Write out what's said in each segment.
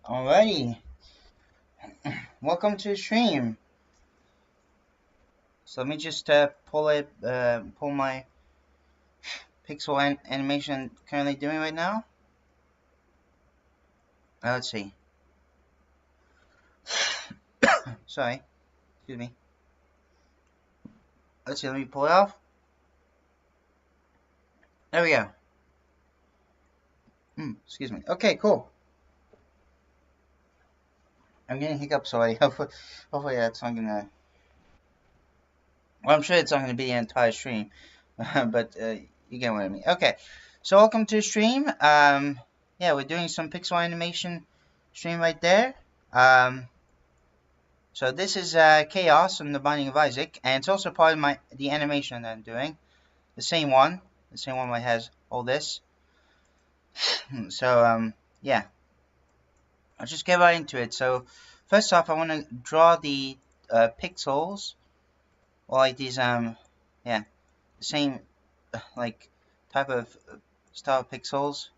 Alrighty, welcome to the stream. So let me just pull my pixel animation currently doing right now. Let's see. Sorry, excuse me. Let's see, let me pull it off. There we go. Excuse me. Okay, cool. I'm getting hiccups already. Hopefully that's not gonna. Well, I'm sure it's not gonna be the entire stream, but you get what I mean. Okay, so welcome to the stream. Yeah, we're doing some pixel animation stream right there. So this is Chaos from the Binding of Isaac, and it's also part of the animation that I'm doing. The same one that has all this. So yeah, I'll just get right into it. So first off, I want to draw the pixels, or like these the same like type of style pixels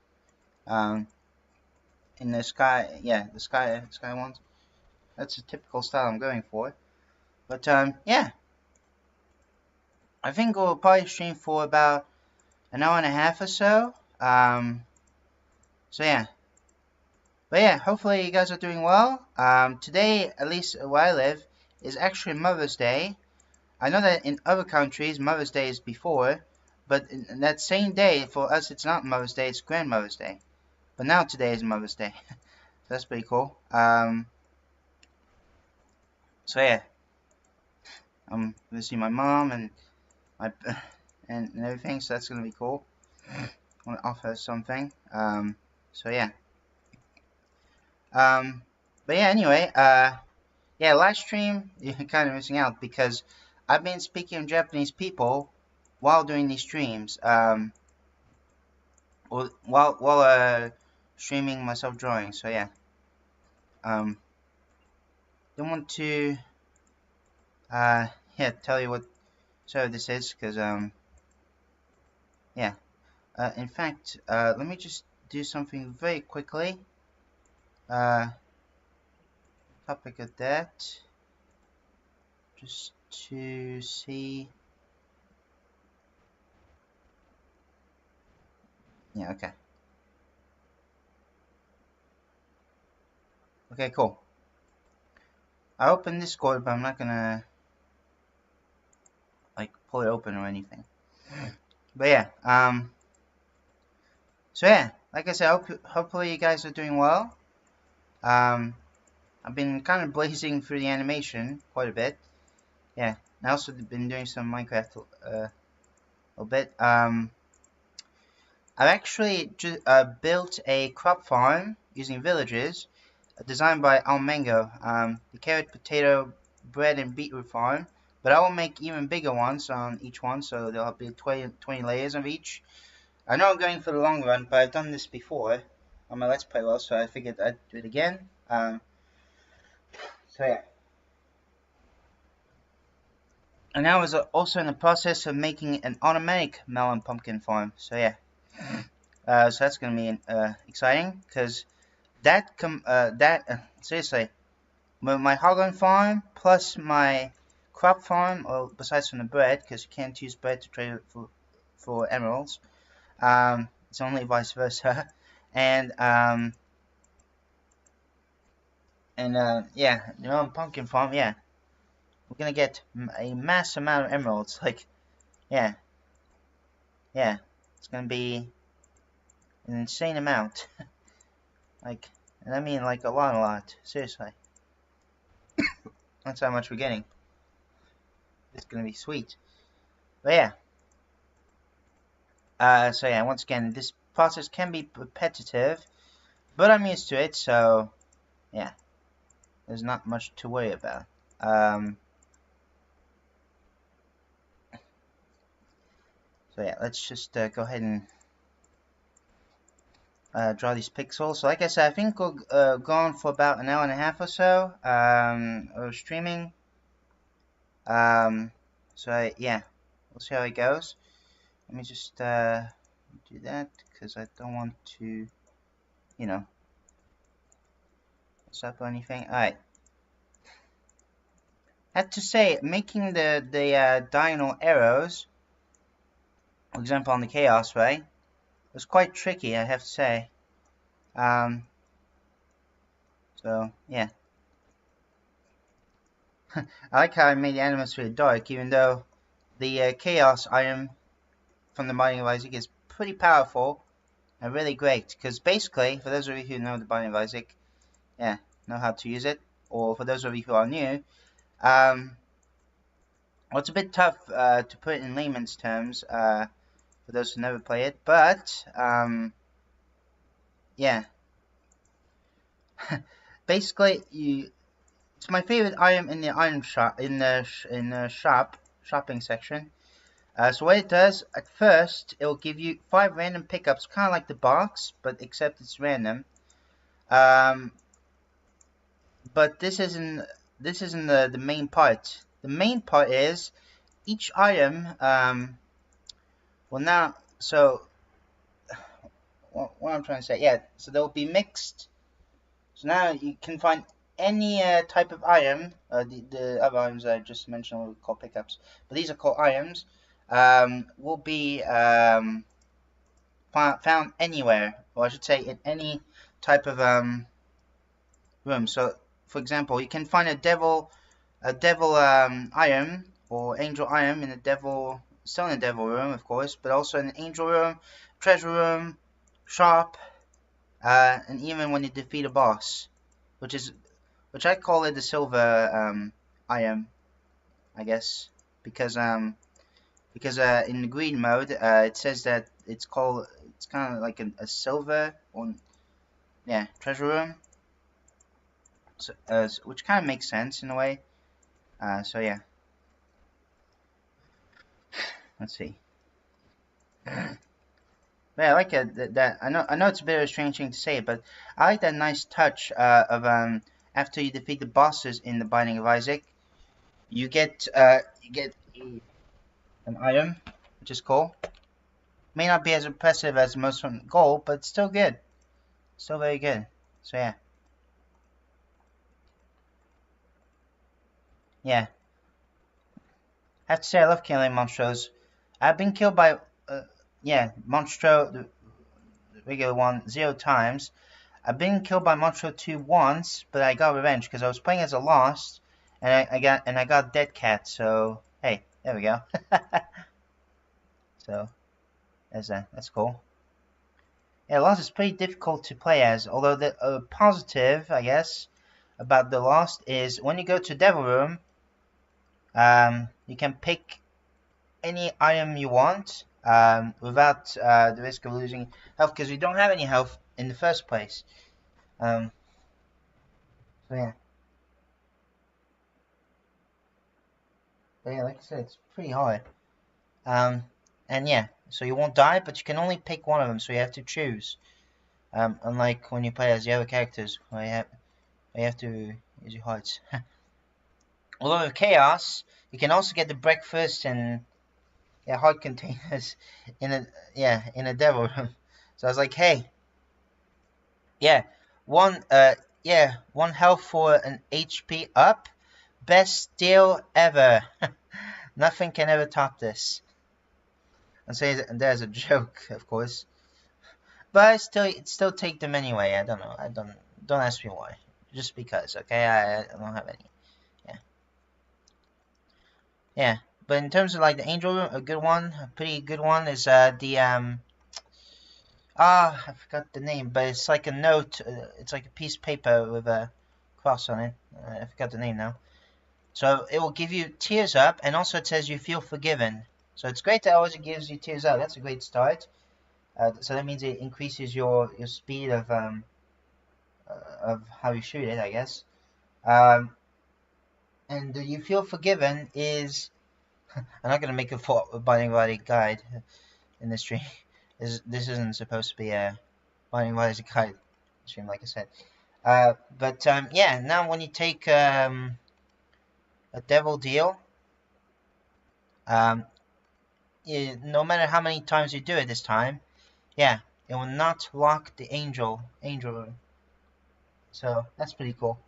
in the sky. Yeah, the sky ones. That's a typical style I'm going for. But yeah, I think we'll probably stream for about an hour and a half or so. So yeah. But yeah, hopefully you guys are doing well. Today, at least where I live, is actually Mother's Day. I know that in other countries, Mother's Day is before, but in that same day, for us, it's not Mother's Day, it's Grandmother's Day. But now today is Mother's Day. So that's pretty cool. So yeah, I'm gonna see my mom and and everything, so that's gonna be cool. I want to offer something. So yeah. But yeah, anyway, yeah, live stream, you're kind of missing out because I've been speaking to Japanese people while doing these streams, while streaming myself drawing. So yeah, don't want to tell you what server this is because yeah, in fact, let me just do something very quickly. Topic of that, just to see. Yeah, okay. Okay, cool. I opened Discord, but I'm not gonna like pull it open or anything. But yeah, so yeah, like I said, hopefully you guys are doing well. I've been kind of blazing through the animation quite a bit. Yeah, I also been doing some Minecraft a little bit. I've actually built a crop farm using villages, designed by Almengo. The carrot, potato, bread, and beetroot farm. But I will make even bigger ones on each one, so there'll be 20 layers of each. I know I'm going for the long run, but I've done this before on my Let's Play World, so I figured I'd do it again. So yeah. And I was also in the process of making an automatic melon pumpkin farm. So yeah. So that's gonna be exciting because seriously, my hogland farm plus my crop farm, or besides from the bread, because you can't use bread to trade it for emeralds. It's only vice versa, and yeah, your own pumpkin farm. Yeah, we're gonna get a mass amount of emeralds. Like, yeah, it's gonna be an insane amount. Like, and I mean like a lot. Seriously, that's how much we're getting. It's gonna be sweet. But yeah. So yeah, once again, this process can be repetitive, but I'm used to it, so yeah, there's not much to worry about. So yeah, let's just go ahead and draw these pixels. So like I said, I think we'll go on for about an hour and a half or so of streaming. So yeah, we'll see how it goes. Let me just do that because I don't want to, you know, up or anything. Alright. I have to say, making the diagonal arrows, for example on the chaos way, was quite tricky, I have to say. So, yeah. I like how I made the animals really dark, even though the chaos item from the Binding of Isaac is pretty powerful and really great. Because basically, for those of you who know the Binding of Isaac, yeah, know how to use it, or for those of you who are new, well, it's a bit tough to put it in layman's terms for those who never play it, but yeah. Basically, it's my favorite item in the item shop, in the shopping section. So what it does, at first, it will give you 5 random pickups, kind of like the box, but except it's random. But this isn't the main part. The main part is each item. Well, now, so what I'm trying to say, yeah. So they'll be mixed. So now you can find any type of item. The other items I just mentioned will be called pickups, but these are called items. Will be found anywhere, or I should say, in any type of room. So, for example, you can find a devil item or angel item in the devil, still in the devil room, of course, but also in the angel room, treasure room, shop, and even when you defeat a boss, which I call it the silver item, I guess, because in the green mode, it says that it's kind of like a silver, or yeah, treasure room. So, which kind of makes sense in a way. So yeah. Let's see. Yeah, I like that. I know it's a bit of a strange thing to say, but I like that nice touch of after you defeat the bosses in the Binding of Isaac, you get an item, which is cool. May not be as impressive as most from Gold, but it's still good. Still very good. So yeah. Yeah. I have to say I love killing monstros. I've been killed by monstro, the regular one, 0 times. I've been killed by monstro 2 once, but I got revenge because I was playing as a Lost, and I got Dead Cat. So hey, there we go. So that's cool. Yeah, Lost is pretty difficult to play as. Although the positive, I guess, about the Lost is when you go to Devil Room, you can pick any item you want without the risk of losing health, because you don't have any health in the first place. So yeah. But yeah, like I said, it's pretty hard. And yeah, so you won't die, but you can only pick one of them, so you have to choose. Unlike when you play as the other characters, where you have to use your hearts. Although with Chaos, you can also get the breakfast and heart containers in a devil room. So I was like, hey, one health for an HP up, best deal ever. Nothing can ever top this. And so there's a joke, of course, but I still take them anyway. I don't know. Don't ask me why. Just because, okay? I don't have any. Yeah. But in terms of like the angel room, a pretty good one is I forgot the name, but it's like a note. It's like a piece of paper with a cross on it. I forgot the name now. So it will give you tears up, and also it says you feel forgiven. So it's great that always it gives you tears up. That's a great start. So that means it increases your speed of how you shoot it, I guess. And the you feel forgiven is I'm not going to make a Binding of Isaac guide in this stream. This isn't supposed to be a Binding of Isaac guide stream, like I said. But yeah, now when you take a devil deal, no matter how many times you do it this time, it will not lock the angel room. So that's pretty cool.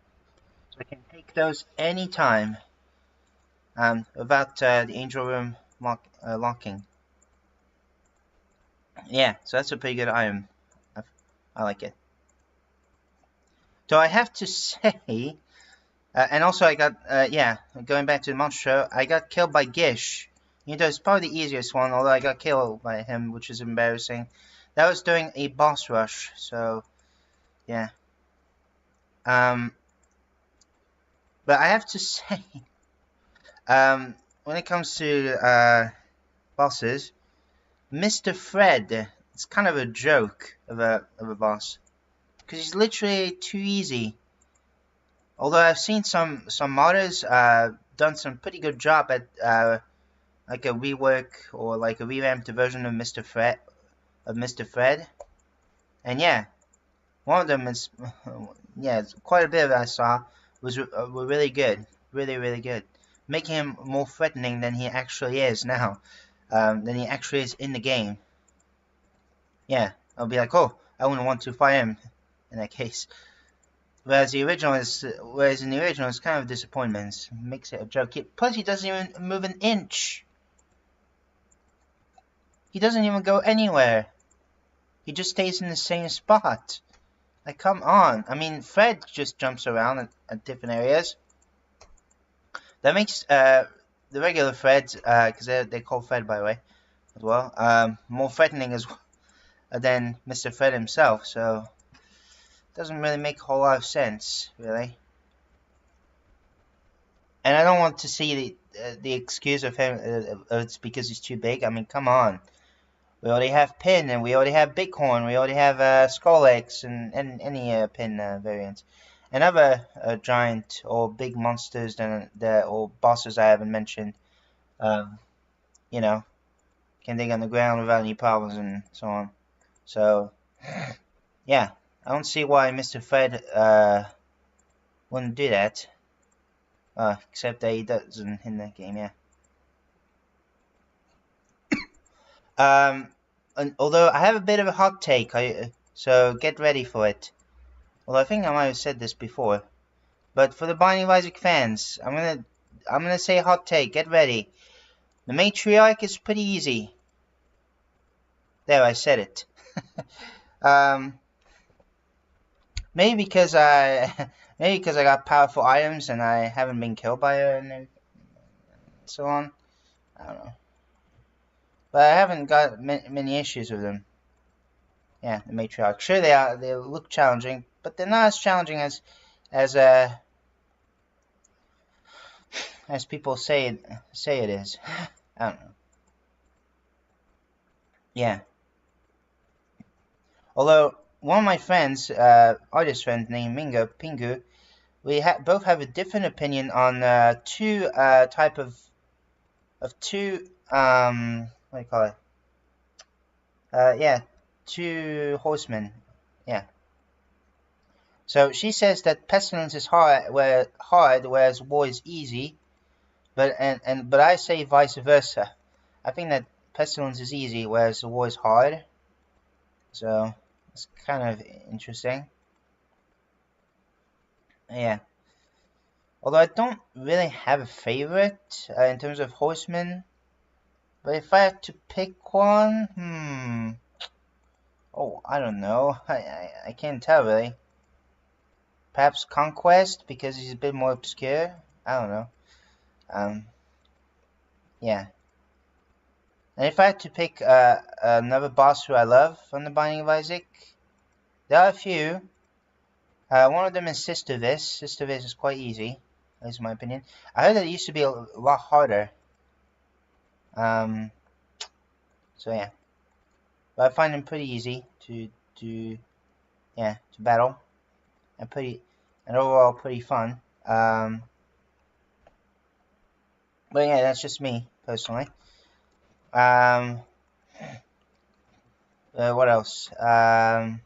So I can take those anytime without the angel room locking. Yeah, so that's a pretty good item. I like it. So I have to say, and also I got, yeah, going back to the monster show, I got killed by Gish. You know, it's probably the easiest one, although I got killed by him, which is embarrassing. That was during a boss rush, so, yeah. But I have to say, when it comes to bosses, Mr. Fred, it's kind of a joke of a boss, because he's literally too easy. Although I've seen some modders done some pretty good job at like a rework or like a revamped version of Mr. Fred, and yeah, one of them is yeah, quite a bit of it I saw were really good, really good, making him more threatening than he actually is now, than he actually is in the game. Yeah, I'll be like, oh, I wouldn't want to fight him in that case. Whereas in the original it's kind of a disappointment. Makes it a joke. Plus he doesn't even move an inch. He doesn't even go anywhere. He just stays in the same spot. Like, come on. I mean, Fred just jumps around at different areas. That makes the regular Freds, because they're called Fred by the way, as well, more threatening as well than Mr. Fred himself. So doesn't really make a whole lot of sense, really. And I don't want to see the excuse of him it's because he's too big. I mean, come on. We already have Pin, and we already have Bighorn, we already have Skullx, and any Pin variants. And other giant or big monsters or bosses I haven't mentioned, you know, can dig on the ground without any problems and so on. So, yeah. I don't see why Mr. Fred wouldn't do that. Except that he doesn't in that game, yeah. And although I have a bit of a hot take, so get ready for it. Well, I think I might have said this before, but for the Binding of Isaac fans, I'm gonna say hot take. Get ready. The matriarch is pretty easy. There, I said it. Maybe because I got powerful items and I haven't been killed by her and so on. I don't know. But I haven't got many issues with them. Yeah, the matriarch. Sure, they look challenging, but they're not as challenging as people say it is. I don't know. Yeah. Although one of my friends, artist friend named Pingu, we both have a different opinion on two type of two what do you call it? Yeah, two horsemen. Yeah. So she says that pestilence is hard, whereas war is easy. But I say vice versa. I think that pestilence is easy, whereas the war is hard. So it's kind of interesting. Yeah. Although I don't really have a favorite in terms of horsemen. But if I had to pick one, oh, I don't know. I can't tell really. Perhaps Conquest because he's a bit more obscure. I don't know. Yeah. And if I had to pick another boss who I love from the Binding of Isaac, there are a few. One of them is Sister Vis. Sister Vis is quite easy, at least in my opinion. I heard that it used to be a lot harder. So yeah. But I find them pretty easy to battle. And overall pretty fun. But yeah, that's just me, personally. What else? I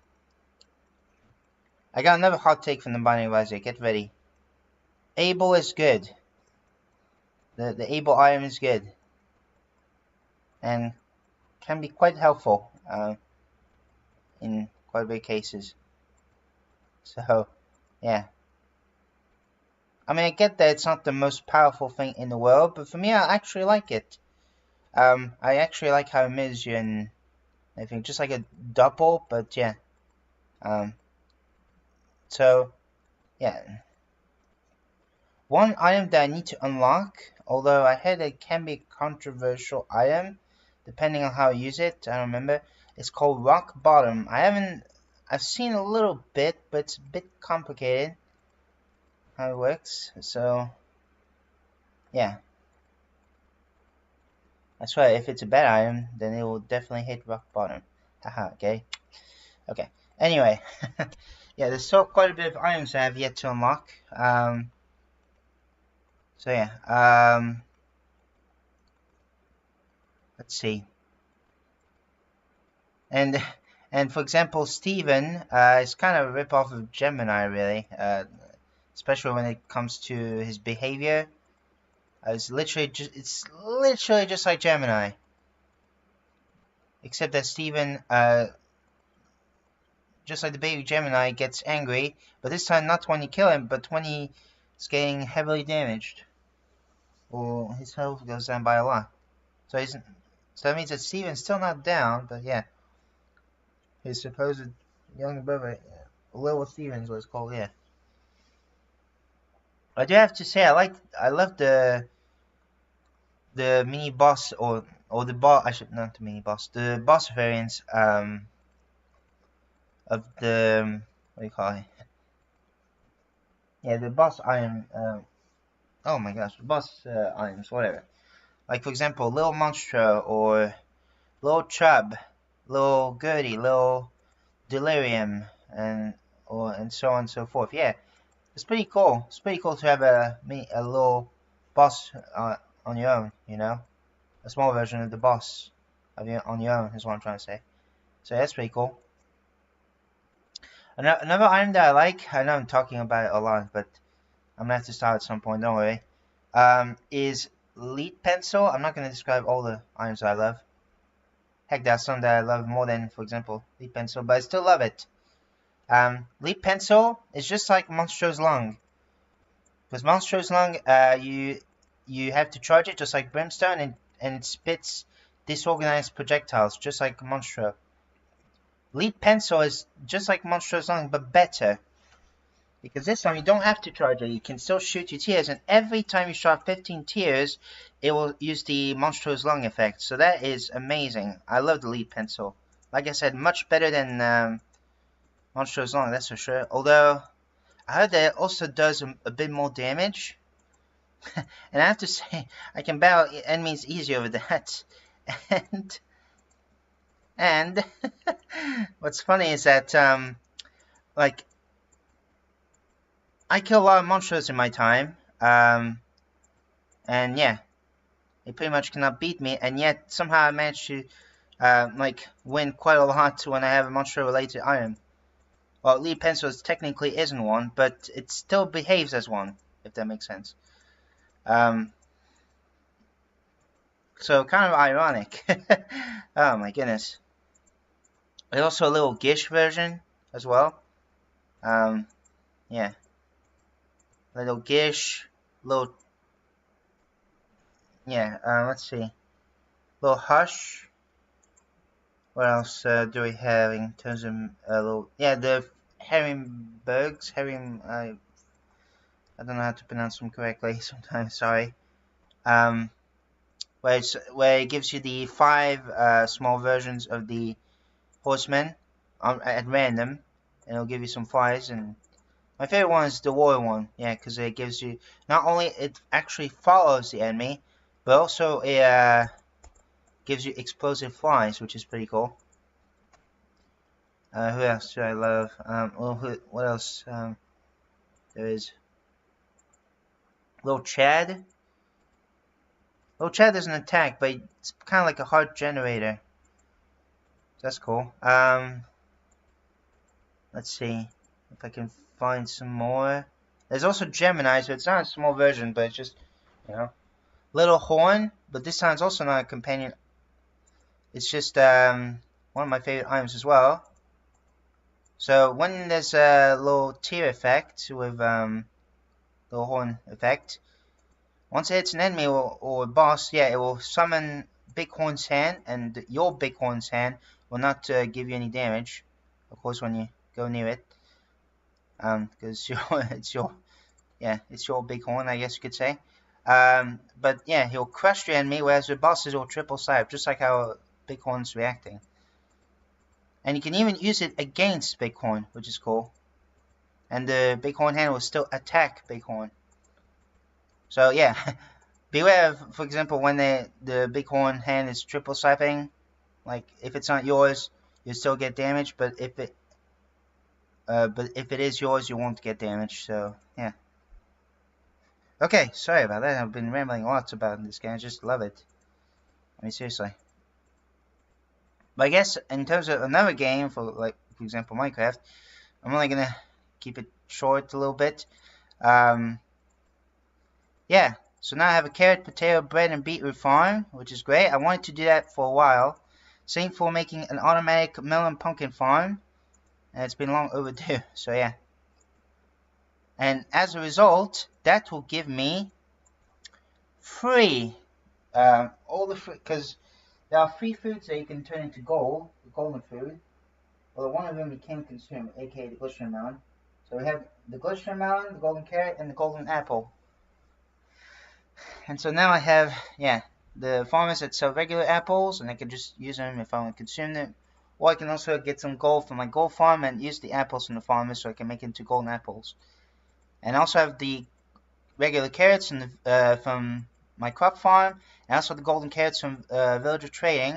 got another hot take from the Binding of Isaac. Get ready. Able is good. The Able item is good. And can be quite helpful in quite a bit of cases. So, yeah. I mean, I get that it's not the most powerful thing in the world, but for me, I actually like it. I actually like how it moves you and everything, just like a double, but yeah. So, yeah. One item that I need to unlock, although I heard it can be a controversial item, depending on how I use it, I don't remember. It's called Rock Bottom. I've seen a little bit, but it's a bit complicated how it works, so, yeah. That's right, if it's a bad item, then it will definitely hit rock bottom. Haha, okay? Okay, anyway. Yeah, there's still quite a bit of items I have yet to unlock. So yeah, let's see. And for example, Steven is kind of a rip-off of Gemini, really. Especially when it comes to his behavior. It's literally just like Gemini. Except that Steven, just like the baby Gemini, gets angry, but this time not when you kill him, but when he's getting heavily damaged. Or his health goes down by a lot. So that means that Steven's still not down, but yeah. His supposed younger brother, Little Steven's what it's called, yeah. I do have to say, I love the mini boss or the boss. Not the mini boss, the boss variants of the what do you call it? Yeah, the boss item. Oh my gosh, the boss items, whatever. Like for example, Little Monstro or Little Chub, Little Gertie, Little Delirium, and so on and so forth. Yeah. It's pretty cool. It's pretty cool to have a little boss on your own, you know? A small version of the boss on your own is what I'm trying to say. So that's pretty cool. Another item that I like, I know I'm talking about it a lot, but I'm going to have to start at some point, don't worry, is Lead Pencil. I'm not going to describe all the items I love. Heck, there are some that I love more than, for example, Lead Pencil, but I still love it. Lead Pencil is just like Monstro's Lung. Because Monstro's Lung, you have to charge it just like Brimstone, and it spits disorganized projectiles just like Monstro. Lead Pencil is just like Monstro's Lung, but better. Because this time you don't have to charge it, you can still shoot your tears, and every time you shot 15 tears, it will use the Monstro's Lung effect. So that is amazing. I love the Lead Pencil. Like I said, much better than Monstro's Lung, that's for sure. Although, I heard that it also does a bit more damage. And I have to say, I can battle enemies easier with that. And what's funny is that, like, I kill a lot of monsters in my time. And yeah, they pretty much cannot beat me. And yet, somehow I managed to, like, win quite a lot when I have a monster-related item. Well, Lead Pencil technically isn't one, but it still behaves as one, if that makes sense. So kind of ironic. Oh my goodness. There's also a little Gish version as well. Yeah. Little Gish, little... Yeah, let's see. Little Hush. What else do we have in terms of little... Yeah, the Herringbergs. I don't know how to pronounce them correctly sometimes, sorry. Where it gives you the 5 small versions of the horsemen at random, and it'll give you some flies. And my favorite one is the warrior one, yeah, because it gives you, not only it actually follows the enemy, but also it gives you explosive flies, which is pretty cool. Who else do I love? What else? There is Little Chad. Little Chad doesn't attack, but it's kind of like a heart generator. That's cool. Let's see if I can find some more. There's also Gemini, so it's not a small version, but it's just, you know, Little Horn. But this time it's also not a companion. It's just one of my favorite items as well. So when there's a little tear effect with little horn effect, once it hits an enemy or a boss, yeah, it will summon Bighorn's hand, and your Bighorn's hand will not give you any damage, of course, when you go near it, because it's your Bighorn, I guess you could say. But yeah, he'll crush your enemy, whereas the bosses will triple side, just like how Bighorn's reacting. And you can even use it against Bighorn, which is cool. And the Bighorn hand will still attack Bighorn. So yeah, beware of, for example, when the Bighorn hand is triple swiping. Like if it's not yours, you still get damage, but if it is yours, you won't get damage. So yeah. Okay, sorry about that. I've been rambling lots about this game. I just love it. I mean, seriously. But I guess in terms of another game, for example, Minecraft, I'm only gonna keep it short a little bit. Yeah. So now I have a carrot, potato, bread, and beetroot farm, which is great. I wanted to do that for a while. Same for making an automatic melon pumpkin farm, and it's been long overdue. So yeah. And as a result, that will give me free all the free, because there are 3 foods that you can turn into gold, the golden food. Well, one of them you can consume, aka the glistening melon. So we have the glistening melon, the golden carrot, and the golden apple. And so now I have, yeah, the farmers that sell regular apples, and I can just use them if I want to consume them. Or I can also get some gold from my gold farm and use the apples from the farmers so I can make it into golden apples. And I also have the regular carrots from my crop farm, and also the golden carrots from villager trading.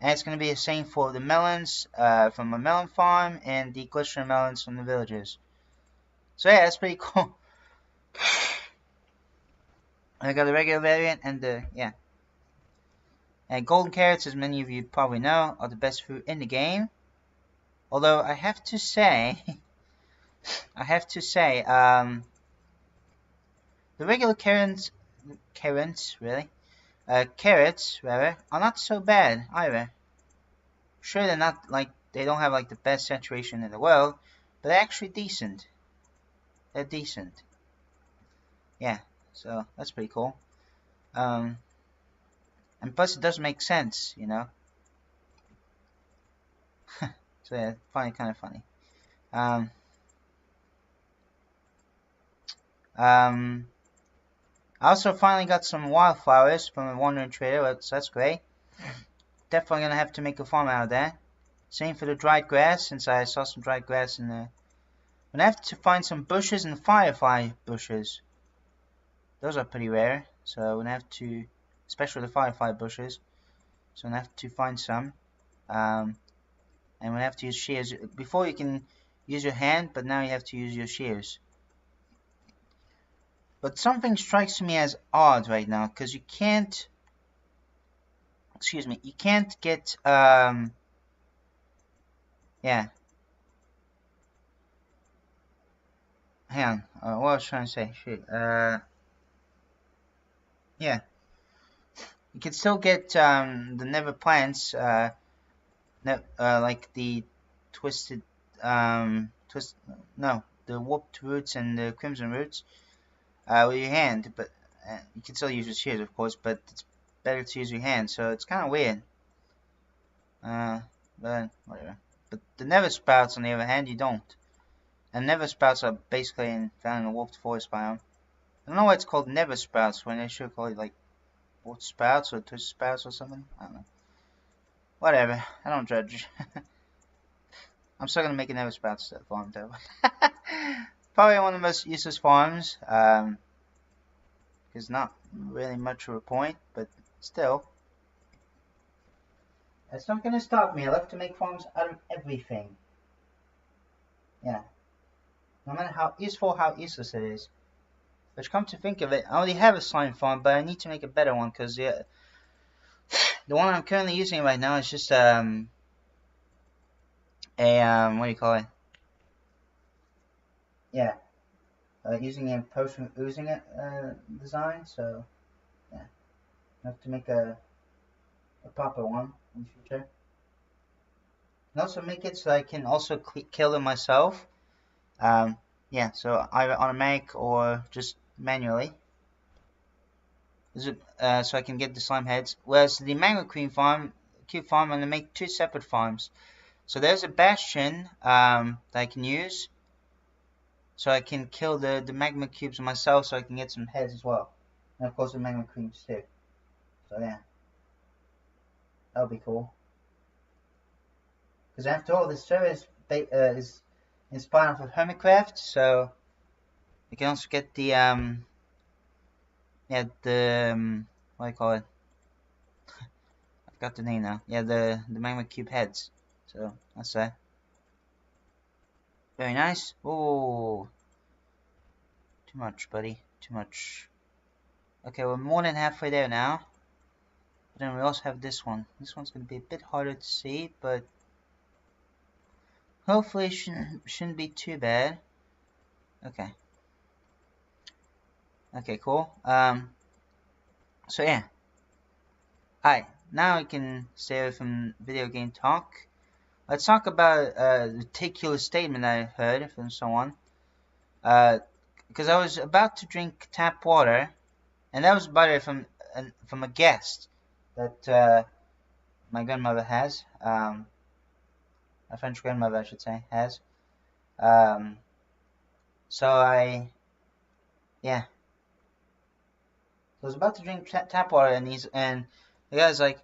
And it's going to be the same for the melons from my melon farm and the glistening melons from the villagers. So yeah, that's pretty cool. I got the regular variant and yeah. And golden carrots, as many of you probably know, are the best fruit in the game. Although I have to say, the regular carrots rather, are not so bad either. Sure, they're not they don't have the best saturation in the world, but they're actually decent. They're decent. Yeah, so that's pretty cool. And plus it does make sense, you know. So yeah, kind of funny. I also finally got some wildflowers from a wandering trader, so that's great. Definitely gonna have to make a farm out of that. Same for the dried grass, since I saw some dried grass in there. I'm gonna have to find some bushes and firefly bushes. Those are pretty rare, so I'm gonna have to, especially the firefly bushes. So I'm gonna have to find some. And I'm gonna have to use shears. Before you can use your hand, but now you have to use your shears. But something strikes me as odd right now, because you can't, you can't get, yeah. Hang on, what I was trying to say, shoot, yeah. You can still get, the nether plants, like the twisted, the warped roots and the crimson roots, with your hand, but you can still use your shears, of course, but it's better to use your hand, so it's kind of weird. But whatever. But the nether sprouts, on the other hand, you don't. And nether sprouts are basically found in the warped forest biome. I don't know why it's called nether sprouts when they should call it warped sprouts or twisted sprouts or something. I don't know. Whatever. I don't judge. I'm still gonna make a nether sprouts farm though. Probably one of the most useless farms. There's not really much of a point, but still. That's not gonna stop me. I love to make farms out of everything. Yeah. No matter how useful, how useless it is. Which, come to think of it, I already have a slime farm, but I need to make a better one, because the one I'm currently using right now is just what do you call it? Yeah, using a potion oozing it design. So yeah, I have to make a proper one in the future. and also make it so I can also kill them myself. Yeah, so either automatic or just manually. So I can get the slime heads. Whereas the Magma Cube farm, I'm going to make 2 separate farms. So there's a bastion that I can use. So I can kill the magma cubes myself so I can get some heads as well. And of course the magma cubes too. So yeah. That'll be cool. Because after all, this server is inspired off of Hermitcraft, so you can also get the what do you call it? I forgot the name now. Yeah, the magma cube heads. So that's that. Very nice. Oh, too much, buddy. Too much. Okay, we're more than halfway there now. But then we also have this one. This one's going to be a bit harder to see, but hopefully it shouldn't be too bad. Okay. Okay, cool. So yeah. Alright, now we can stay away from video game talk. Let's talk about a ridiculous statement I heard from someone. Because I was about to drink tap water, and that was about it from a guest that my grandmother has. My French grandmother, I should say, has. So I was about to drink tap water, and the guy's like,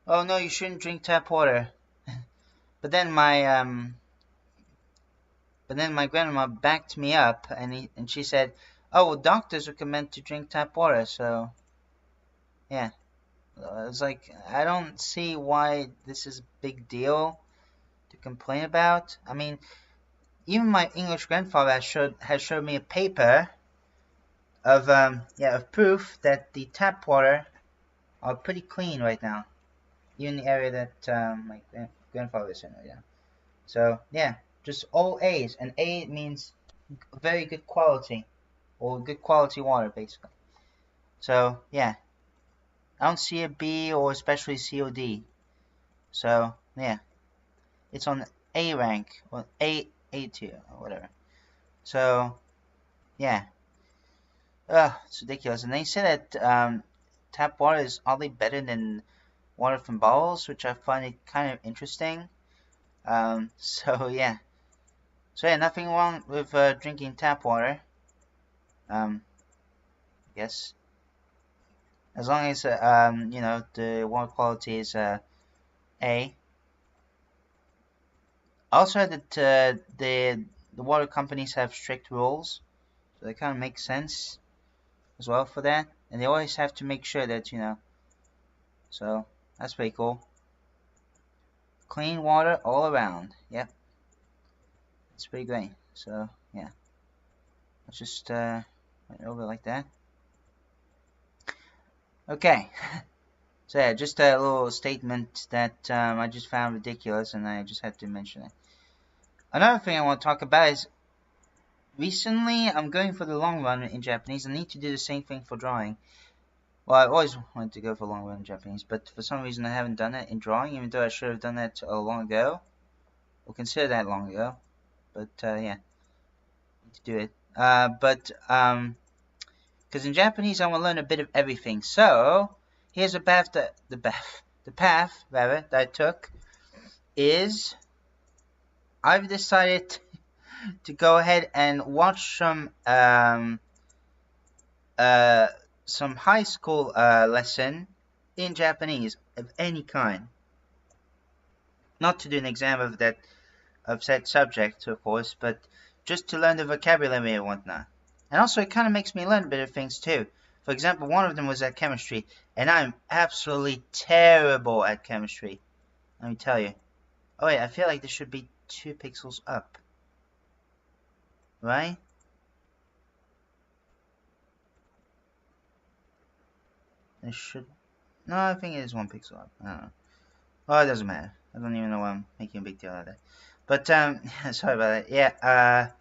"Oh no, you shouldn't drink tap water." But then my grandma backed me up, and she said, "Oh well, doctors recommend to drink tap water." So yeah, it's like I don't see why this is a big deal to complain about. I mean, even my English grandfather has showed me a paper of proof that the tap water are pretty clean right now, even the area that my grandfather is in right now. So yeah, just all A's, and A means very good quality, or good quality water basically. So yeah, I don't see a B or especially C or D. So yeah, it's on A rank or A tier or whatever. So yeah, it's ridiculous. And they say that tap water is oddly better than water from bottles, which I find it kind of interesting. So yeah, nothing wrong with drinking tap water. I guess as long as the water quality is A. I also heard that the water companies have strict rules, so that kind of makes sense as well for that, and they always have to make sure that so that's pretty cool. Clean water all around. Yep, it's pretty great. So yeah, let's just went over like that. Okay. So yeah, just a little statement that I just found ridiculous, and I just had to mention it. Another thing I want to talk about is recently I'm going for the long run in Japanese. I need to do the same thing for drawing. Well, I always wanted to go for long run in Japanese, but for some reason I haven't done it in drawing, even though I should have done that long ago, or consider that long ago. But yeah, need to do it. Because in Japanese I want to learn a bit of everything. So here's the path that I took is I've decided to go ahead and watch some high school lesson in Japanese of any kind. Not to do an exam of said subject, of course, but just to learn the vocabulary and whatnot. And also it kind of makes me learn a bit of things too. For example, one of them was at chemistry, and I'm absolutely terrible at chemistry. Let me tell you. Oh wait, I feel like this should be 2 pixels up. Right? It should... No, I think it is 1 pixel up. I don't know. Oh, it doesn't matter. I don't even know why I'm making a big deal out of that. But, sorry about that. Yeah,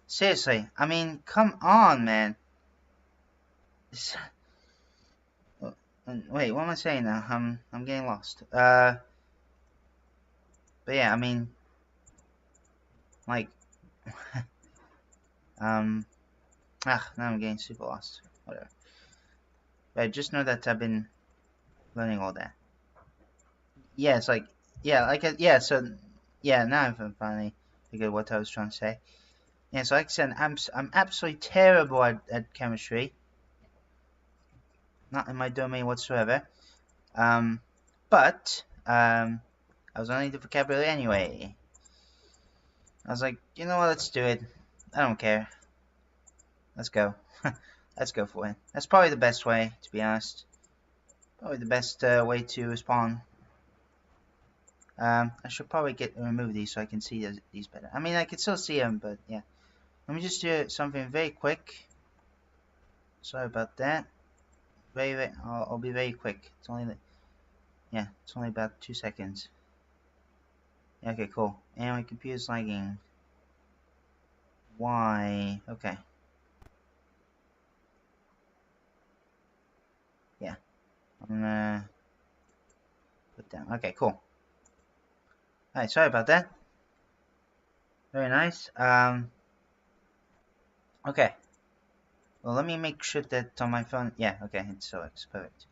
seriously. I mean, come on, man. Wait, what am I saying now? I'm getting lost. But yeah, I mean, like, now I'm getting super lost. Whatever. But just know that I've been learning all that. Yeah, it's like, yeah, so, yeah, now I've finally figured what I was trying to say. Yeah, so like I said, I'm absolutely terrible at chemistry. Not in my domain whatsoever. But, I was learning the vocabulary anyway. I was like, you know what, let's do it. I don't care. Let's go. Let's go for it. That's probably the best way, to be honest. Probably the best way to respond. I should probably remove these so I can see these better. I mean, I can still see them, but yeah. Let me just do something very quick. Sorry about that. I'll be very quick. It's only it's only about 2 seconds. Yeah, okay, cool. And my computer's lagging. Why? Okay. Yeah. I'm gonna put down. Okay, cool. Alright, sorry about that. Very nice. Okay. Well, let me make sure that on my phone. Yeah, okay, it selects. Perfect.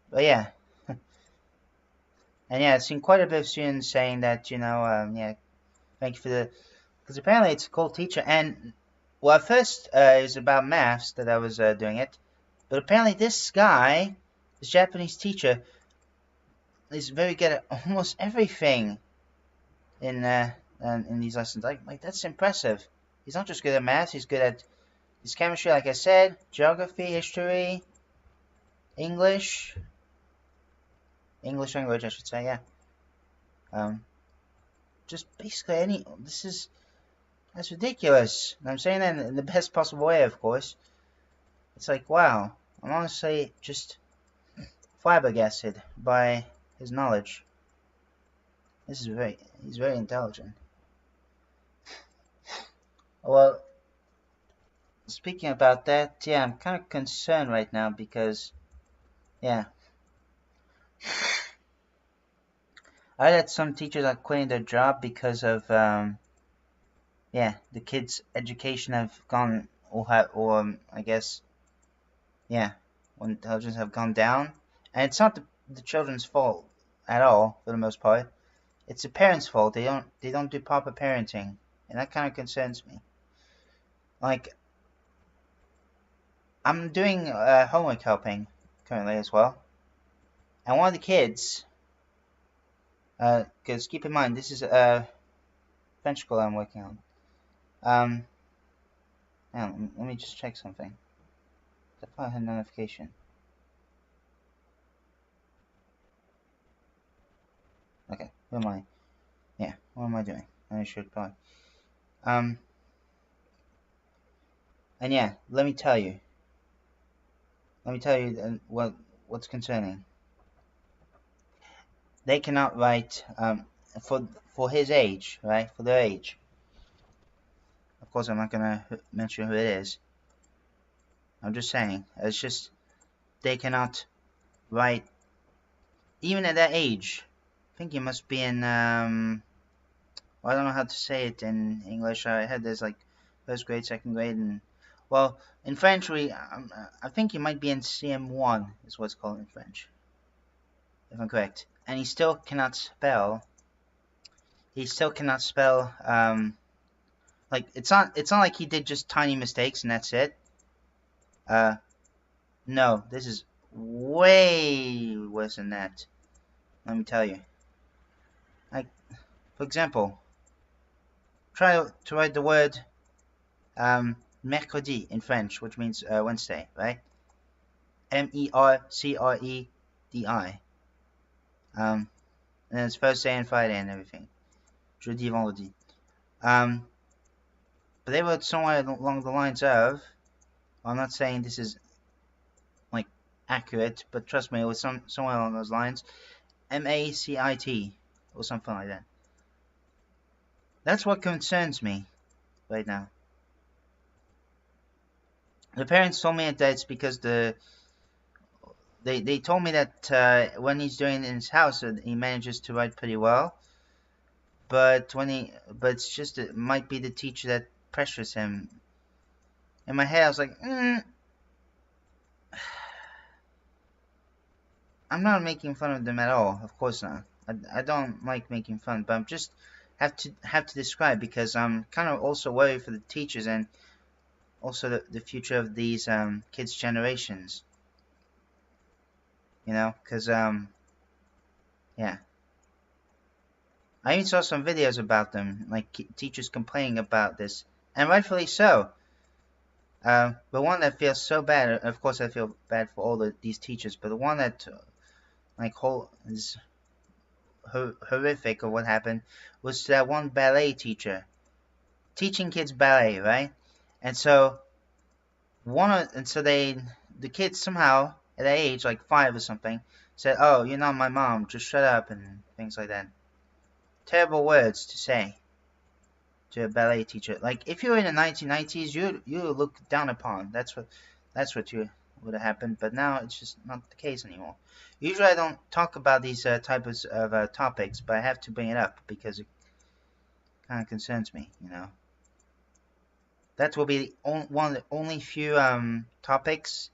But yeah. And yeah, I've seen quite a bit of students saying that, yeah, thank you for the. Because apparently it's a cool teacher. And, well, at first it was about maths that I was doing it. But apparently this guy, this Japanese teacher, is very good at almost everything in these lessons. Like that's impressive. He's not just good at maths, he's good at his chemistry, like I said, geography, history, English language, I should say, yeah. Just basically that's ridiculous. And I'm saying that in the best possible way, of course. It's like, wow, I'm honestly just flabbergasted by his knowledge. He's very intelligent. Well, speaking about that, yeah, I'm kind of concerned right now because, yeah, I heard that some teachers are quitting their job because of, yeah, the kids' education have gone, or I guess, yeah, intelligence have gone down, and it's not the children's fault at all for the most part. It's the parents' fault. They don't do proper parenting, and that kind of concerns me. Like, I'm doing homework helping currently as well, and one of the kids, because keep in mind this is a French school I'm working on. Let me just check something. I thought I had a notification. Okay, who am I? Yeah, what am I doing? I should probably. And yeah, let me tell you what's concerning. They cannot write for his age, right? For their age. Of course, I'm not gonna mention who it is. I'm just saying, it's just they cannot write even at that age. I think you must be in well, I don't know how to say it in English. I had this like first grade, second grade, and well, in French I think you might be in CM1 is what's called in French, if I'm correct. And he still cannot spell. Like it's not like he did just tiny mistakes and that's it. No, this is way worse than that. Let me tell you. Like, for example, try to write the word mercredi in French, which means Wednesday, right? mercredi. And then it's Thursday and Friday and everything. Jeudi, vendredi. But they wrote somewhere along the lines of, well, I'm not saying this is like accurate, but trust me, it was somewhere along those lines. MACIT or something like that. That's what concerns me right now. The parents told me that it's because the they told me that when he's doing it in his house, he manages to write pretty well. But it's just it might be the teacher that pressures him. In my head, I was like, I'm not making fun of them at all. Of course not. I don't like making fun, but I'm just have to describe, because I'm kind of also worried for the teachers and also the future of these kids' generations. You know, because yeah. I even saw some videos about them, like teachers complaining about this, and rightfully so. The one that feels so bad, of course I feel bad for all these teachers, but the one that is horrific of what happened was that one ballet teacher teaching kids ballet, right? And so the kids somehow at that age, like 5 or something, said, "Oh, you're not my mom, just shut up," and things like that. Terrible words to say to a ballet teacher. Like, if you were in the 1990s, you would look down upon. That's what would have happened. But now it's just not the case anymore. Usually I don't talk about these types of topics, but I have to bring it up because it kind of concerns me, you know. That will be one of the only few topics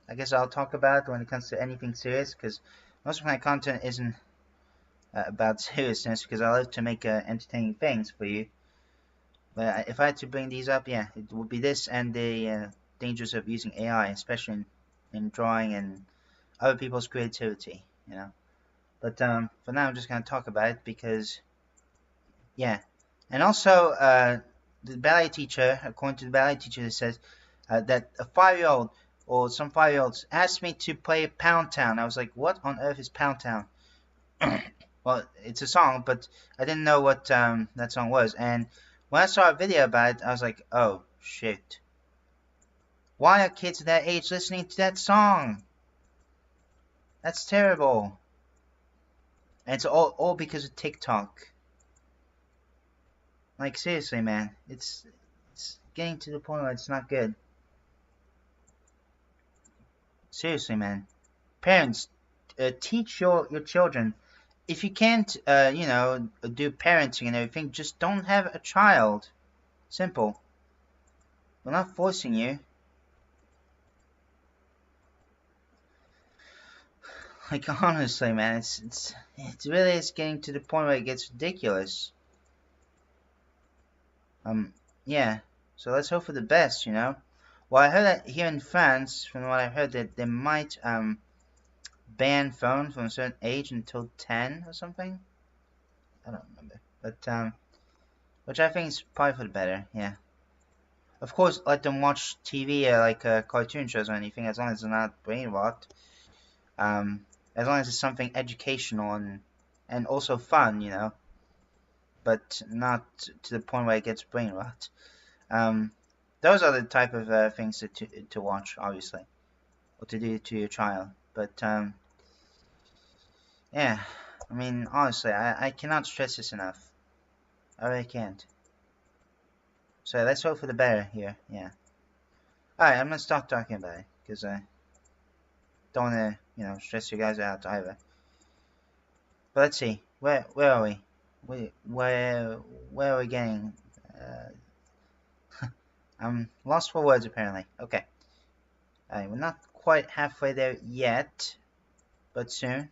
I guess I'll talk about when it comes to anything serious, because most of my content isn't about seriousness, because I love to make entertaining things for you. But if I had to bring these up, yeah, it would be this and the dangers of using AI, especially in drawing and other people's creativity, you know. But for now, I'm just going to talk about it because, yeah. And also, the ballet teacher, according to the ballet teacher, it says that a 5-year-old or some 5-year-olds asked me to play Pound Town. I was like, what on earth is Pound Town? Well, it's a song, but I didn't know what that song was. And when I saw a video about it, I was like, oh, shit. Why are kids that age listening to that song? That's terrible. And it's all because of TikTok. Like, seriously, man. It's getting to the point where it's not good. Seriously, man. Parents, teach your children. If you can't, you know, do parenting and everything, just don't have a child. Simple. We're not forcing you. Like, honestly, man, it's really getting to the point where it gets ridiculous. Yeah. So let's hope for the best, you know. Well, I heard that here in France, from what I heard, that they might ban phones from a certain age until 10 or something. I don't remember, but which I think is probably for the better. Yeah. Of course, let them watch TV like cartoon shows or anything, as long as they're not brain rot. As long as it's something educational and also fun, you know, but not to the point where it gets brain rot. Those are the type of things to watch, obviously, or to do to your child. But yeah, I mean, honestly, I cannot stress this enough. I really can't. So let's hope for the better here. Yeah. Alright, I'm gonna stop talking about it because I don't wanna, you know, stress you guys out either. But let's see. Where are we? Where are we getting? I'm lost for words apparently. Okay. Alright, we're not quite halfway there yet, but soon.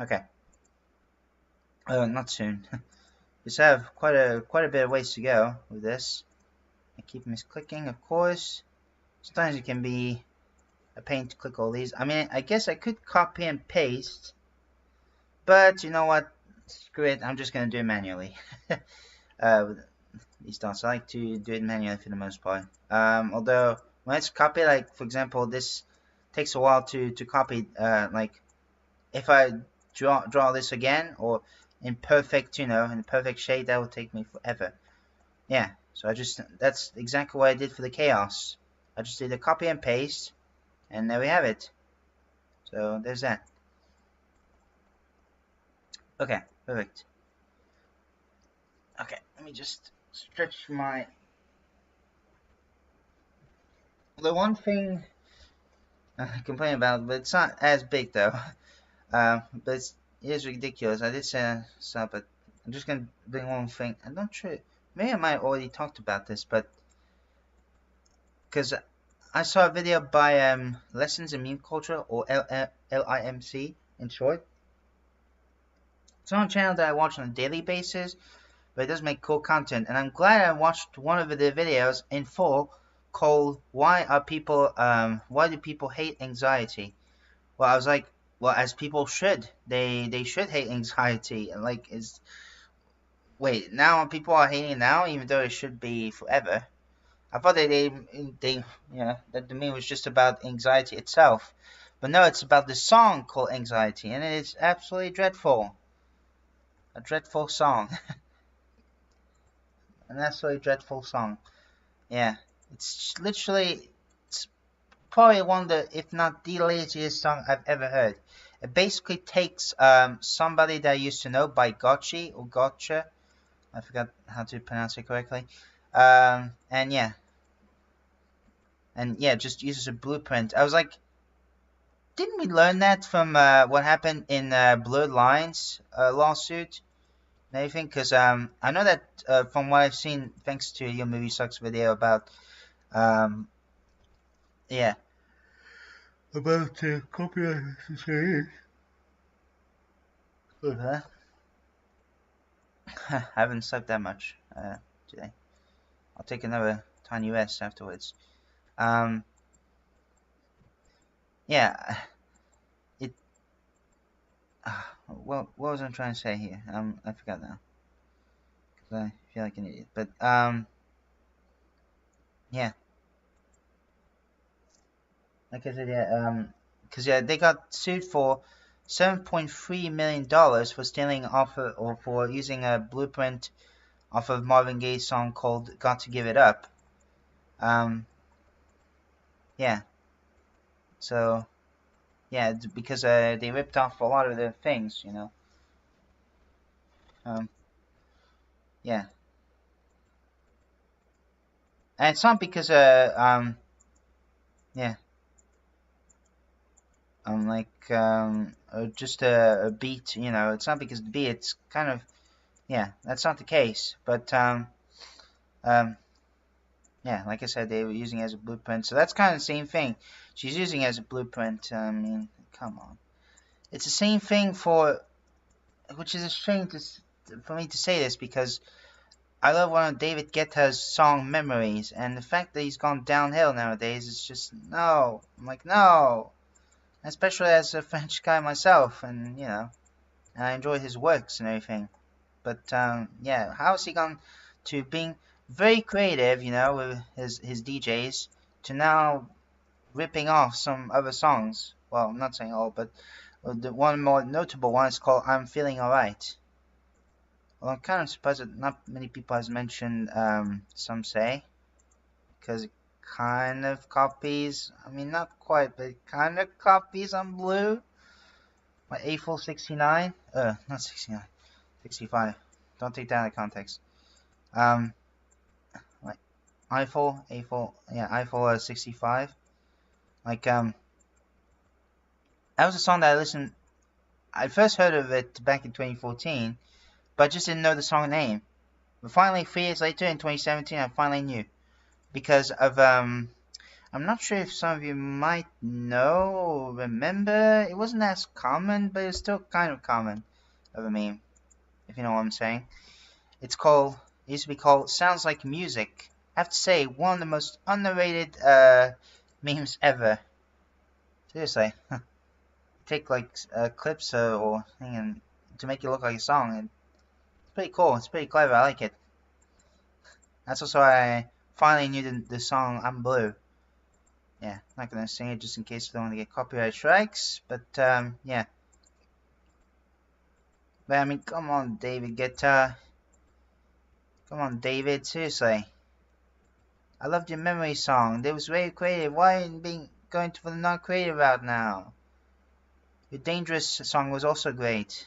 Okay. Not soon. We still have quite a bit of ways to go with this. I keep misclicking, of course. Sometimes it can be a pain to click all these. I mean, I guess I could copy and paste, but you know what? Screw it. I'm just gonna do it manually. These dots, I like to do it manually for the most part. Although when it's copy, like for example, this takes a while to copy. Like if I draw this again or in perfect, you know, in perfect shade, that will take me forever. Yeah, so that's exactly what I did for the chaos. I just did a copy and paste, and there we have it. So there's that. Okay, perfect. Okay, let me just stretch my... The one thing complain about, but it's not as big though. But it is ridiculous. I did say so, but I'm just gonna bring one thing. I'm not sure. Maybe I might have already talked about this, but because I saw a video by Lessons in Meme Culture, or LIMC in short. It's on a channel that I watch on a daily basis, but it does make cool content, and I'm glad I watched one of the videos in full called "Why do people hate anxiety?" Well, I was like, well, as people should, they should hate anxiety, and like, wait, now people are hating it now, even though it should be forever. I thought that that the meme was just about anxiety itself, but no, it's about the song called Anxiety, and it is absolutely dreadful. A dreadful song. An absolutely dreadful song. Yeah, it's literally, it's probably one of the, if not the laziest song I've ever heard. It basically takes Somebody That I Used to Know by Gotchi, or Gotcha. I forgot how to pronounce it correctly. And yeah, just uses a blueprint. I was like, didn't we learn that from what happened in Blurred Lines lawsuit and everything? Because I know that from what I've seen, thanks to Your Movie Sucks video about yeah, about copyright issues. I haven't slept that much today. I'll take another tiny rest afterwards. Yeah, it. Well, what was I trying to say here? I forgot now. Cause I feel like an idiot. But yeah. Like I said, yeah. Cause yeah, they got sued for $7.3 million for stealing off or for using a blueprint off of Marvin Gaye's song called "Got to Give It Up." Yeah. So. Yeah, because they ripped off a lot of their things, you know. Yeah, and it's not because yeah, just a beat, you know. It's not because of the beat. It's kind of, yeah, that's not the case. But yeah, like I said, they were using it as a blueprint, so that's kind of the same thing. She's using it as a blueprint. I mean, come on, it's the same thing for, which is a shame for me to say this because I love one of David Guetta's song Memories, and the fact that he's gone downhill nowadays is just, no. I'm like, no. Especially as a French guy myself, and, you know, and I enjoy his works and everything. But, yeah, how has he gone to being very creative, you know, with his DJs, to now ripping off some other songs? Well, I'm not saying all, but the one more notable one is called I'm Feeling Alright. Well, I'm kind of surprised that not many people has mentioned, some say, because it kind of copies, I mean, not quite, but it kind of copies on Blue. My A4 69, not 69, 65, don't take that out of context. Like, A4, yeah, A4 65, like, that was a song that I first heard of it back in 2014, but I just didn't know the song name. But finally, 3 years later, in 2017, I finally knew. Because of, I'm not sure if some of you might know or remember. It wasn't as common, but it's still kind of common of a meme, if you know what I'm saying. It used to be called Sounds Like Music. I have to say, one of the most underrated, memes ever. Seriously. Take, like, clips or thing and to make it look like a song. And it's pretty cool. It's pretty clever. I like it. That's also why I finally knew the song I'm Blue. Yeah, not gonna sing it just in case I don't want to get copyright strikes, but yeah. But I mean, come on, David Guetta. Come on, David, seriously. I loved your Memory song. It was very creative. Why are you going for the not creative route now? Your Dangerous song was also great.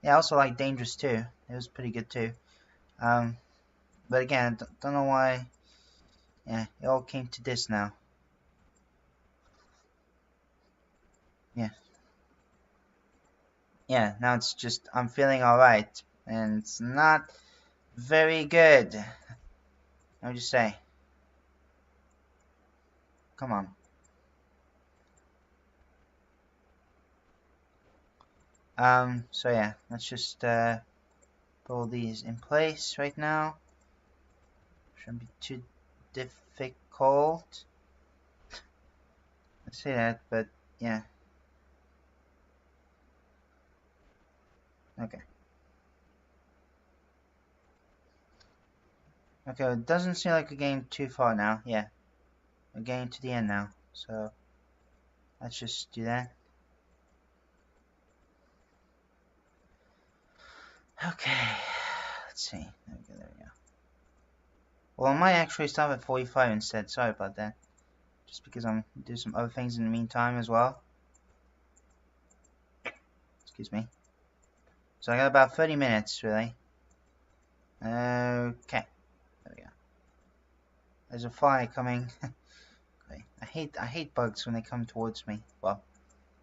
Yeah, I also like Dangerous too. It was pretty good too. But again, don't know why. Yeah, it all came to this now. yeah. Yeah, now it's just, I'm feeling alright. And it's not very good. What would you say? Come on. So yeah, let's just put all these in place right now. Shouldn't be too difficult. I say that, but yeah. Okay. Okay, it doesn't seem like we're getting too far now. Yeah. We're getting to the end now. So let's just do that. Okay. Let's see. There we go. Well, I might actually stop at 45 instead. Sorry about that. Just because I'm doing some other things in the meantime as well. Excuse me. So I got about 30 minutes, really. Okay. There we go. There's a fly coming. I hate bugs when they come towards me. Well,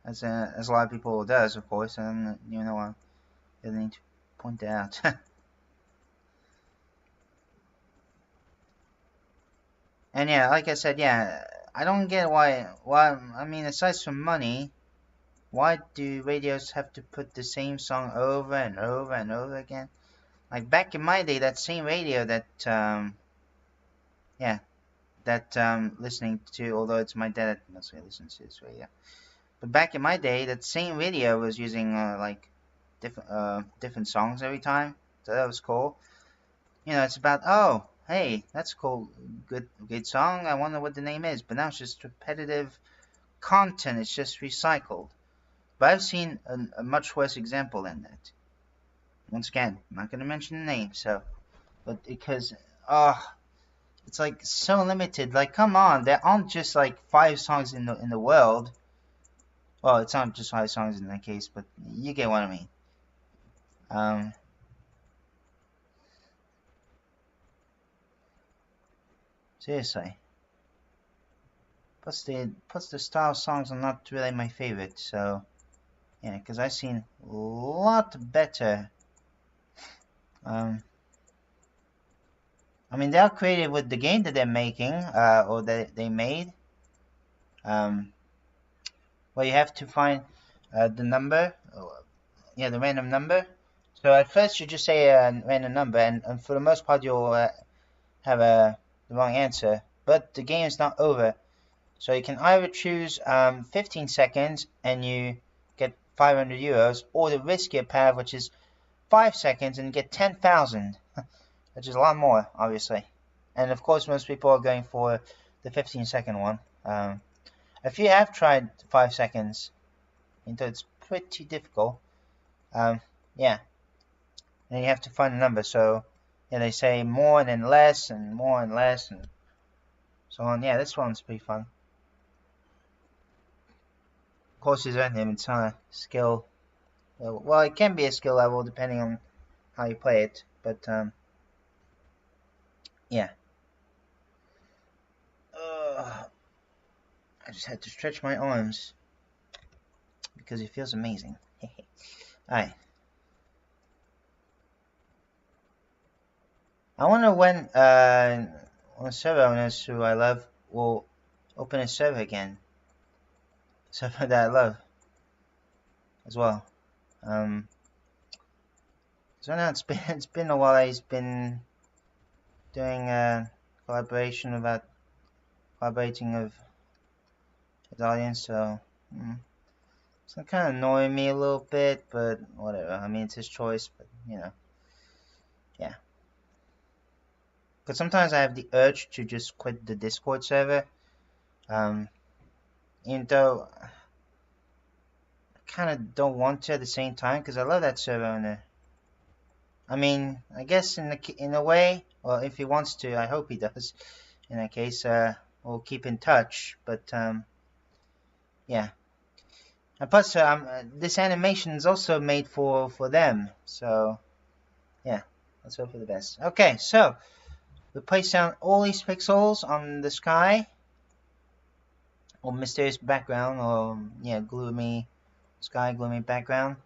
as a lot of people does, of course, and you know I really need to point that out. And yeah, like I said, yeah, I don't get why. I mean, aside from money, why do radios have to put the same song over and over and over again? Like back in my day, that same radio that listening to, although it's my dad that mostly listens to this radio. But back in my day, that same radio was using like different songs every time, so that was cool. You know, it's about, oh, hey, that's cool, good song. I wonder what the name is. But now it's just repetitive content. It's just recycled. But I've seen a much worse example than that. Once again, I'm not gonna mention the name, but because it's like so limited. Like, come on, there aren't just like 5 songs in the world. Well, it's not just 5 songs in that case, but you get what I mean. Seriously. Plus the style of songs are not really my favorite, so yeah, because I've seen a lot better. I mean, they are creative with the game that they're making, or that they made. Well, you have to find the number, the random number. So at first you just say a random number, and for the most part you'll have the wrong answer. But the game is not over. So you can either choose 15 seconds and you get 500 euros, or the riskier path, which is 5 seconds and get 10,000, which is a lot more, obviously. And of course, most people are going for the 15-second one. If you have tried 5 seconds, it's pretty difficult. Yeah, and you have to find a number. So yeah, they say more and then less, and more and less, and so on. Yeah, this one's pretty fun. Of course, there's only it's on a skill level. Well, it can be a skill level depending on how you play it, but yeah. I just had to stretch my arms because it feels amazing. Alright. I wonder when server owners who I love will open a server again. Server that I love as well. So now it's been a while. He's been doing collaborating with his audience, so it's kind of annoying me a little bit, but whatever. I mean, it's his choice, but you know, yeah. But sometimes I have the urge to just quit the Discord server, even though I kind of don't want to at the same time, because I love that server owner. I mean, I guess in a way, well, if he wants to, I hope he does. In that case, we'll keep in touch. But yeah. And plus, this animation is also made for them. So yeah, let's hope for the best. Okay, so we place down all these pixels on the sky. or mysterious background, or yeah, gloomy sky, gloomy background.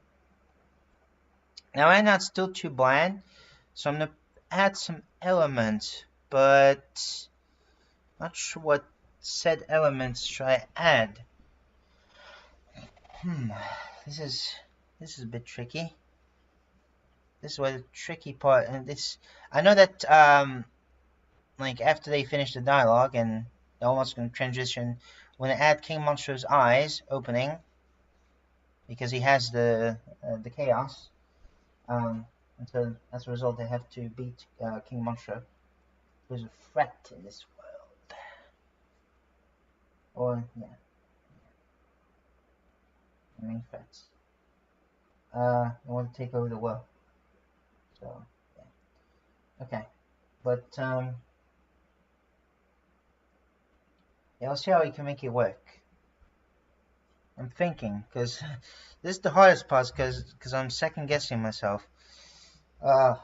Now right now it's still too bland, so I'm gonna add some elements, but not sure what said elements should I add. This is a bit tricky. This is where the tricky part, and this I know that like after they finish the dialogue and they're almost going to transition when they add King Monstro's eyes opening, because he has the chaos. And so as a result, they have to beat King Monstro, who's a threat in this world. Or yeah, the main threats. They want to take over the world. So yeah, okay, but yeah, let's see how we can make it work. I'm thinking, because this is the hardest part, because I'm second guessing myself. I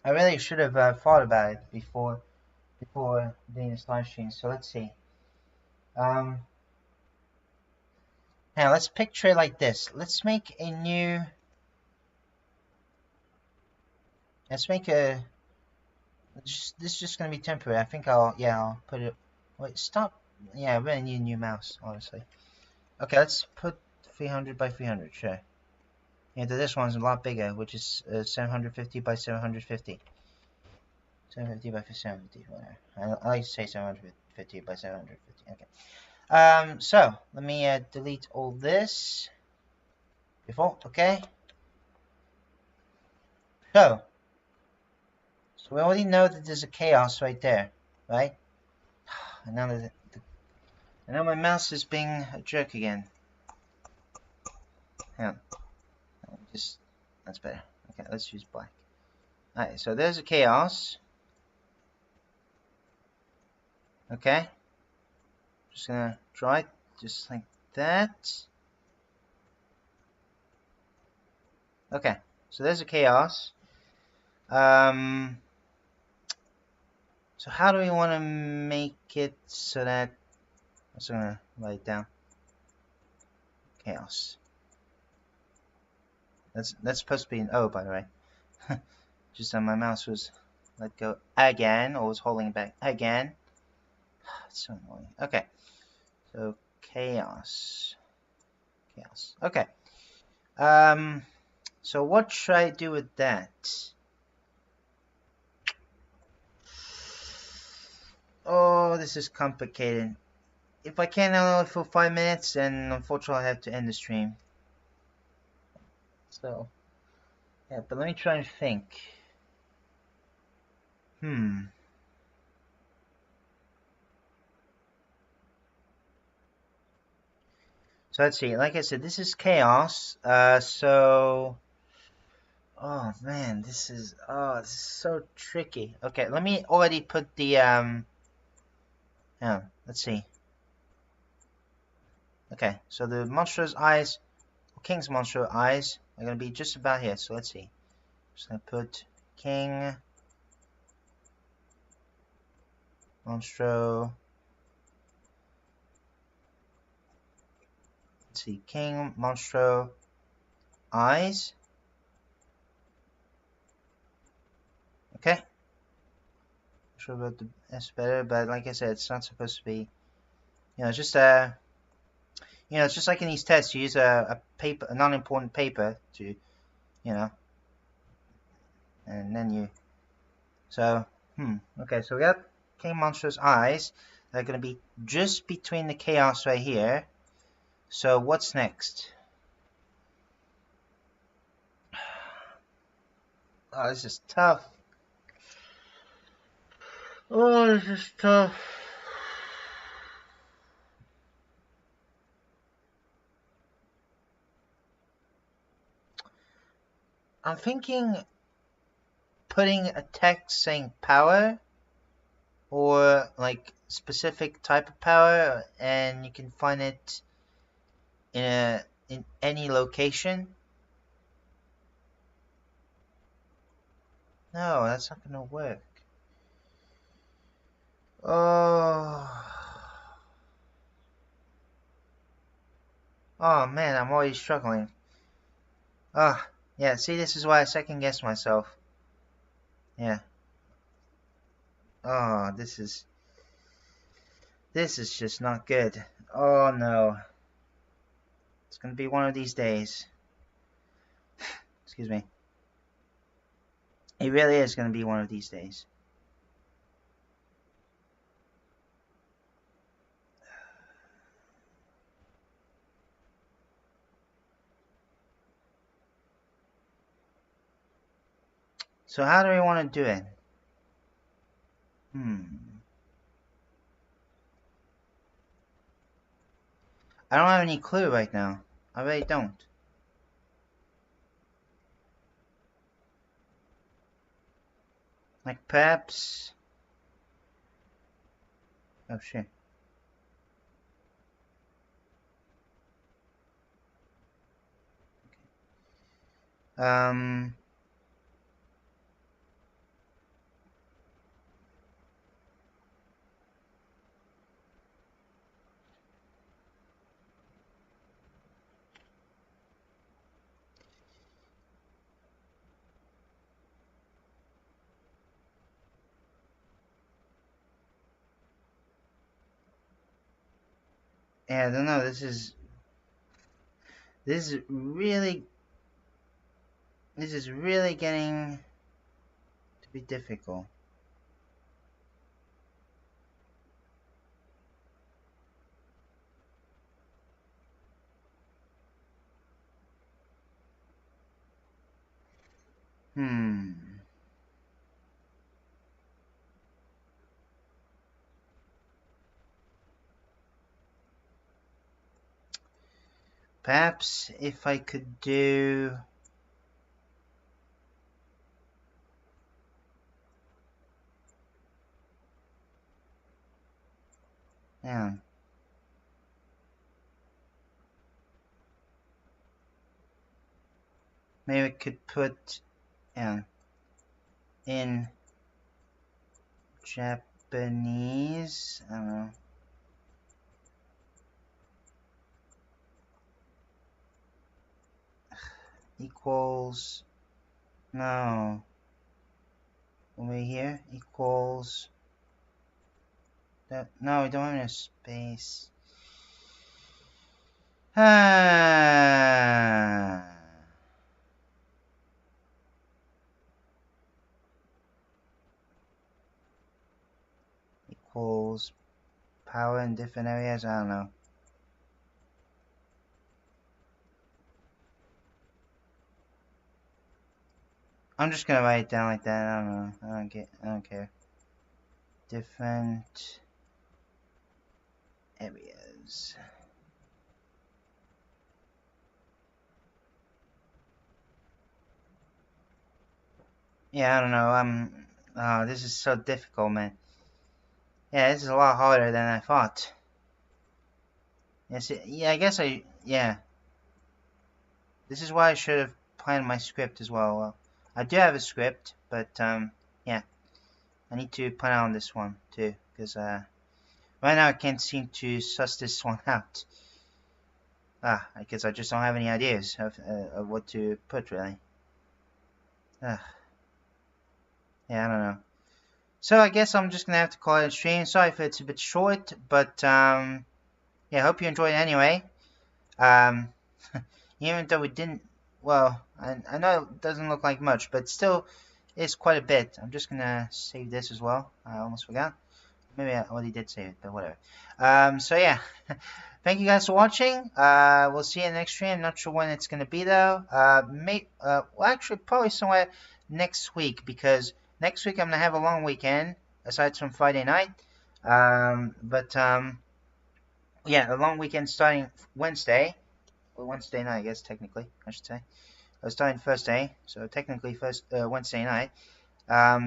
really should have thought about it before doing this live stream. So let's see. Now let's picture it like this. Let's make a new. Let's make a. This is just gonna be temporary. I think I'll put it. Wait, stop. Yeah, I really need a new mouse, honestly. Okay, let's put 300 by 300, sure. Yeah, this one's a lot bigger, which is 750 by 750. 750 by 750, whatever. I like to say 750 by 750, okay. So, let me delete all this. Default, okay. So we already know that there's a chaos right there, right? And now my mouse is being a jerk again. Hang on. That's better. Okay, let's use black. Alright, so there's a chaos. Okay. Just gonna draw it just like that. Okay, so there's a chaos. So how do we want to make it so that... I'm just gonna write it down. Chaos. That's supposed to be an O, by the way. Just that my mouse was let go again, or was holding it back again. It's so annoying. Okay. So chaos. Chaos. Okay. So what should I do with that? Oh, this is complicated. If I can't handle it for 5 minutes, then unfortunately I have to end the stream. So, yeah, but let me try and think. So let's see. Like I said, this is chaos. Oh man, this is so tricky. Okay, let me already put the let's see. Okay, so the Monstro's eyes, or King's Monstro eyes, are gonna be just about here. So let's see. Just gonna put King Monstro. Let's see, King Monstro eyes. Okay. Not sure about the S better, but like I said, it's not supposed to be. It's just it's just like in these tests, you use a paper, a non-important paper to, and then you. So, okay, so we got King Monstro's eyes. They're gonna be just between the chaos right here. So what's next? Oh, this is tough. Oh, this is tough. I'm thinking putting a text saying power, or like specific type of power, and you can find it in any location. No, that's not gonna work. Oh. Oh man, I'm already struggling. Oh, yeah, see, this is why I second guess myself. Yeah. Oh, this is just not good. Oh no. It's gonna be one of these days. Excuse me. It really is gonna be one of these days. So how do we want to do it? I don't have any clue right now. I really don't. Like perhaps... Oh shit. Okay. Yeah, I don't know. This is really getting to be difficult. Perhaps if I could do... Yeah. Maybe I could put... Yeah. In Japanese... I don't know. Equals... No. Over here, equals... That, no, we don't have enough space. Equals power in different areas, I don't know. I'm just gonna write it down like that. I don't know. I don't care. Different areas. Yeah, I don't know. Oh, this is so difficult, man. Yeah, this is a lot harder than I thought. Yes, yeah, I guess yeah. This is why I should have planned my script as well. Well, I do have a script, but yeah, I need to plan on this one too, because right now I can't seem to suss this one out. Because I just don't have any ideas of what to put really. Yeah, I don't know. So I guess I'm just gonna have to call it a stream. Sorry if it's a bit short, but yeah, I hope you enjoyed it anyway. Even though we didn't, well, I know it doesn't look like much, but still, it's quite a bit. I'm just gonna save this as well. I almost forgot. Maybe I already did save it, but whatever. So yeah, thank you guys for watching. We'll see you in the next stream. I'm not sure when it's gonna be though. Well, actually, probably somewhere next week, because next week I'm gonna have a long weekend aside from Friday night. Yeah, a long weekend starting Wednesday. Well, Wednesday night, I guess, technically, I should say. Starting Thursday, so technically Wednesday night.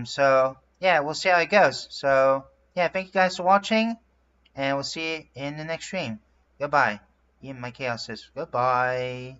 So, yeah, we'll see how it goes. So, yeah, thank you guys for watching, and we'll see you in the next stream. Goodbye. Ian My Chaos says goodbye.